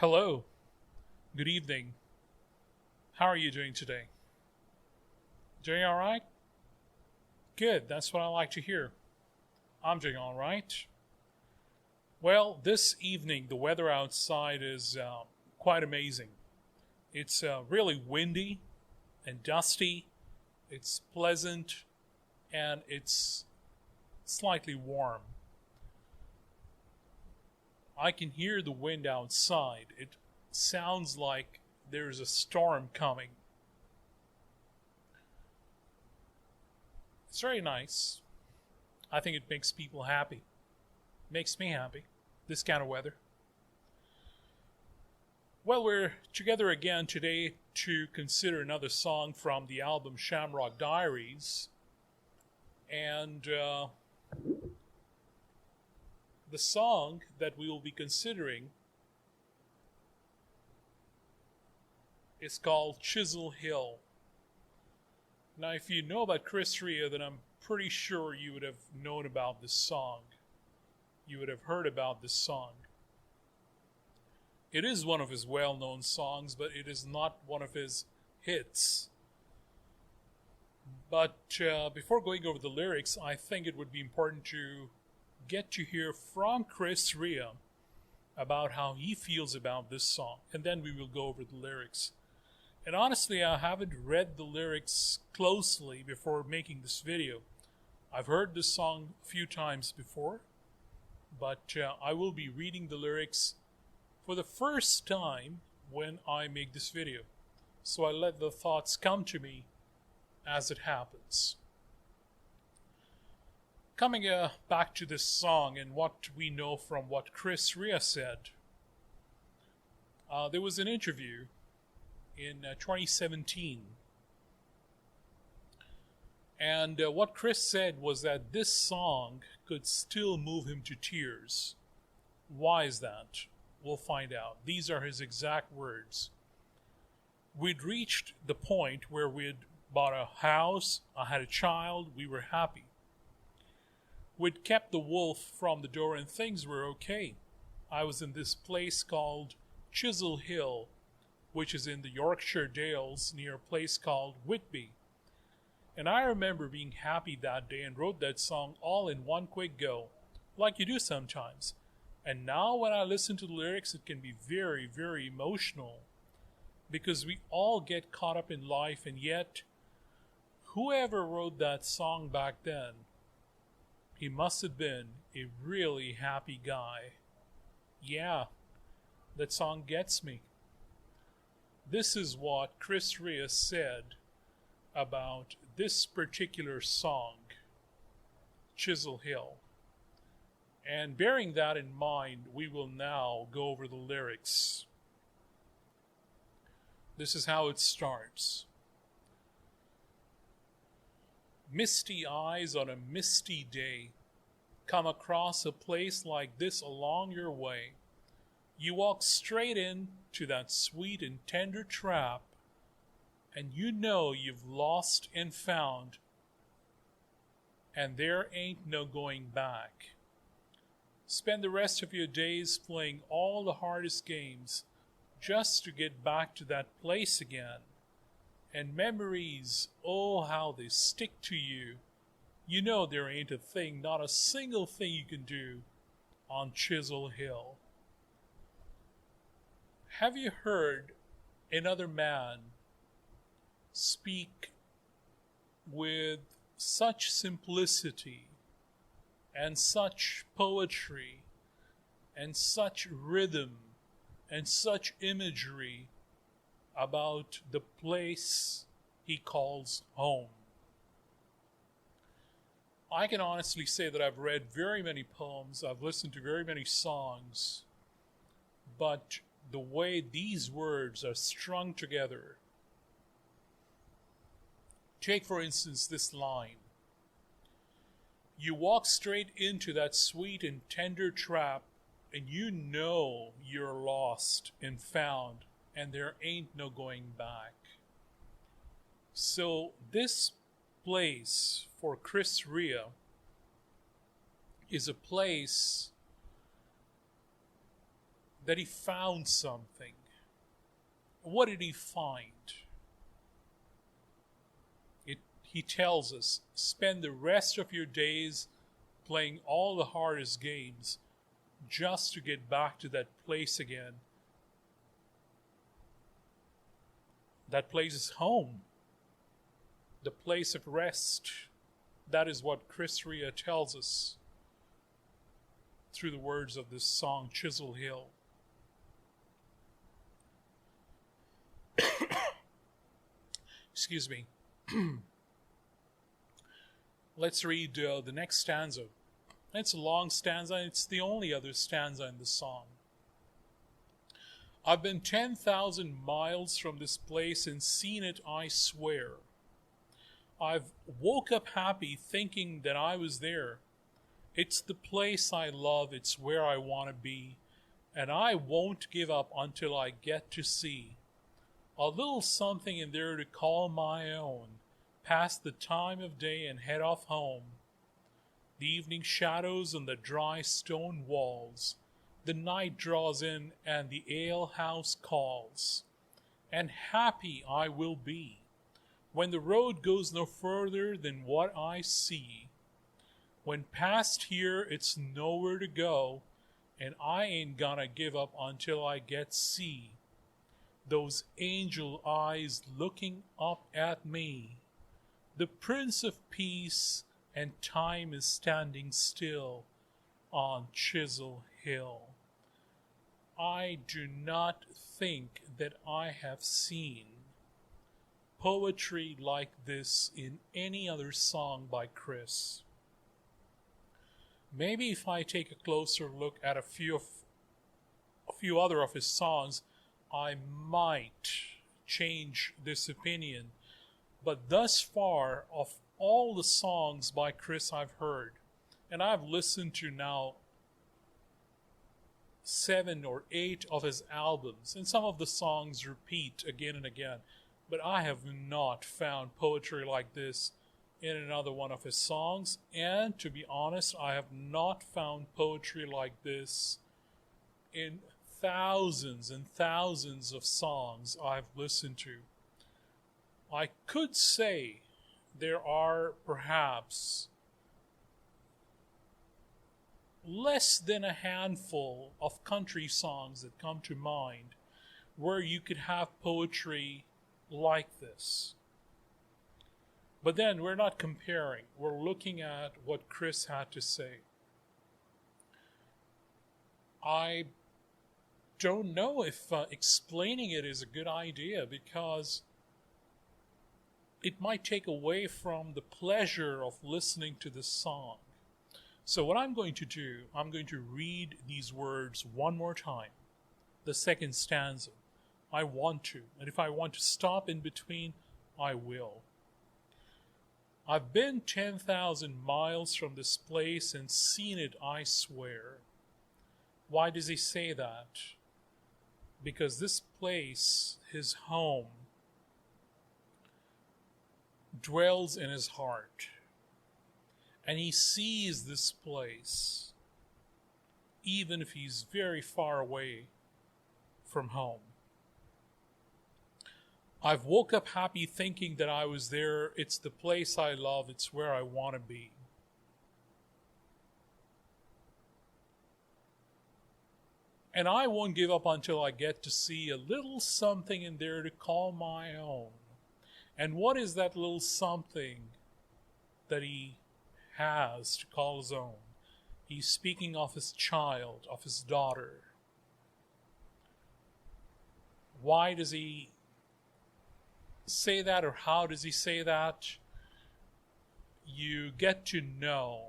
Hello, good evening. How are you doing today? Doing all right? Good, that's what I like to hear. I'm doing all right. Well, this evening, the weather outside is quite amazing. It's really windy and dusty, it's pleasant, and it's slightly warm. I can hear the wind outside. It sounds like there's a storm coming. It's very nice. I think it makes people happy. Makes me happy. This kind of weather. Well, we're together again today to consider another song from the album Shamrock Diaries. And the song that we will be considering is called Chisel Hill. Now, if you know about Chris Rea, then I'm pretty sure you would have known about this song. You would have heard about this song. It is one of his well-known songs, but it is not one of his hits. But before going over the lyrics, I think it would be important to get to hear from Chris Rea about how he feels about this song, and then we will go over the lyrics. And honestly, I haven't read the lyrics closely before making this video. I've heard this song a few times before, but I will be reading the lyrics for the first time when I make this video. So I let the thoughts come to me as it happens. Coming back to this song and what we know from what Chris Rea said, there was an interview in 2017. And what Chris said was that this song could still move him to tears. Why is that? We'll find out. These are his exact words. We'd reached the point where we'd bought a house, I had a child, we were happy. We'd kept the wolf from the door and things were okay. I was in this place called Chisel Hill, which is in the Yorkshire Dales near a place called Whitby. And I remember being happy that day and wrote that song all in one quick go, like you do sometimes. And now when I listen to the lyrics, it can be very, very emotional. Because we all get caught up in life, and yet, whoever wrote that song back then, he must have been a really happy guy. Yeah, that song gets me. This is what Chris Rea said about this particular song, Chisel Hill. And bearing that in mind, we will now go over the lyrics. This is how it starts. Misty eyes on a misty day come across a place like this along your way. You walk straight in to that sweet and tender trap, and you know you've lost and found, and there ain't no going back. Spend the rest of your days playing all the hardest games just to get back to that place again. And memories, oh, how they stick to you. You know there ain't a thing, not a single thing you can do on Chisel Hill. Have you heard another man speak with such simplicity and such poetry and such rhythm and such imagery about the place he calls home? I can honestly say that I've read very many poems, I've listened to very many songs, but the way these words are strung together. Take, for instance, this line. You walk straight into that sweet and tender trap, and you know you're lost and found, and there ain't no going back. So this place for Chris Rea is a place that he found something. What did he find? He tells us, spend the rest of your days playing all the hardest games just to get back to that place again. That place is home, the place of rest. That is what Chris Rea tells us through the words of this song, Chisel Hill. Excuse me. Let's read the next stanza. It's a long stanza, and it's the only other stanza in the song. I've been 10,000 miles from this place and seen it, I swear. I've woke up happy thinking that I was there. It's the place I love, it's where I want to be, and I won't give up until I get to see a little something in there to call my own, past the time of day and head off home. The evening shadows on the dry stone walls, the night draws in and the alehouse calls, and happy I will be when the road goes no further than what I see. When past here it's nowhere to go, and I ain't gonna give up until I get see those angel eyes looking up at me. The Prince of Peace, and time is standing still on Chisel Hill. I do not think that I have seen poetry like this in any other song by Chris. Maybe if I take a closer look at a few other of his songs, I might change this opinion. But thus far, of all the songs by Chris I've heard, and I've listened to now 7 or 8 of his albums, and some of the songs repeat again and again, but I have not found poetry like this in another one of his songs. And to be honest, I have not found poetry like this in thousands and thousands of songs I've listened to. I could say there are perhaps less than a handful of country songs that come to mind where you could have poetry like this. But then we're not comparing. We're looking at what Chris had to say. I don't know if explaining it is a good idea, because it might take away from the pleasure of listening to this song. So what I'm going to do, I'm going to read these words one more time, the second stanza. I want to, and if I want to stop in between, I will. I've been 10,000 miles from this place and seen it, I swear. Why does he say that? Because this place, his home, dwells in his heart. And he sees this place, even if he's very far away from home. I've woke up happy thinking that I was there. It's the place I love. It's where I want to be. And I won't give up until I get to see a little something in there to call my own. And what is that little something that he has to call his own? He's speaking of his child, of his daughter. Why does he say that, or how does he say that? You get to know.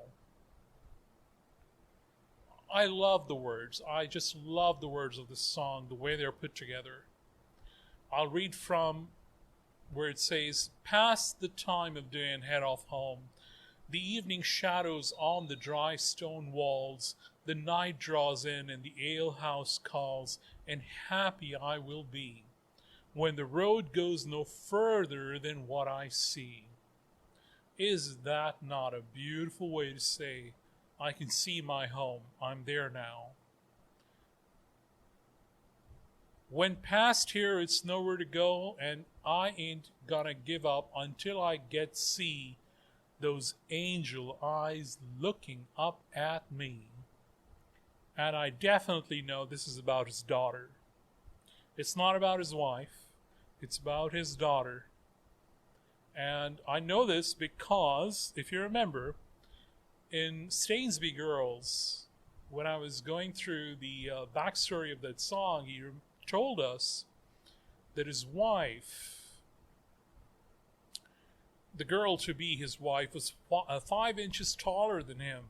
I love the words. I just love the words of this song, the way they're put together. I'll read from where it says, "Past the time of day and head off home. The evening shadows on the dry stone walls. The night draws in and the alehouse calls, and happy I will be when the road goes no further than what I see." Is that not a beautiful way to say, I can see my home, I'm there now? When past here, it's nowhere to go, and I ain't gonna give up until I get see those angel eyes looking up at me. And I definitely know this is about his daughter. It's not about his wife. It's about his daughter. And I know this because, if you remember, in Stainsby Girls, when I was going through the backstory of that song, he told us that his wife, the girl to be his wife, was 5 inches taller than him.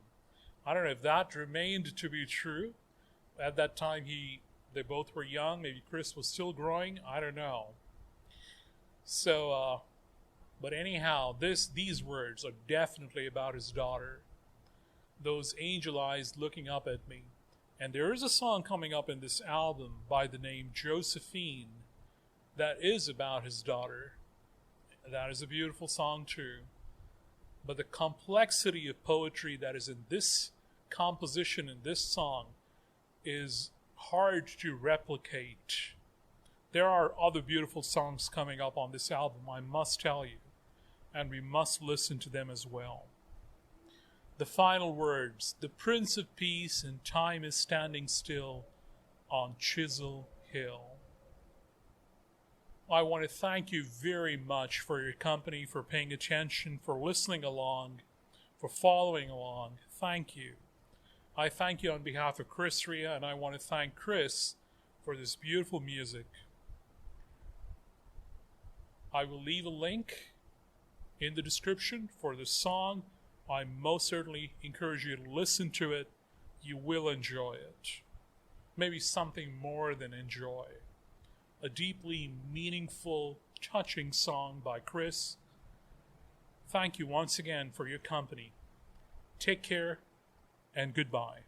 I don't know if that remained to be true. At that time, they both were young. Maybe Chris was still growing. I don't know. So, but anyhow, these words are definitely about his daughter. Those angel eyes looking up at me. And there is a song coming up in this album by the name Josephine that is about his daughter. That is a beautiful song too. But the complexity of poetry that is in this composition, in this song, is hard to replicate. There are other beautiful songs coming up on this album, I must tell you, and we must listen to them as well. The final words: the Prince of Peace and time is standing still on Chisel Hill. I want to thank you very much for your company, for paying attention, for listening along, for following along. Thank you. I thank you on behalf of Chris Rea, and I want to thank Chris for this beautiful music. I will leave a link in the description for the song. I most certainly encourage you to listen to it. You will enjoy it. Maybe something more than enjoy. A deeply meaningful, touching song by Chris. Thank you once again for your company. Take care and goodbye.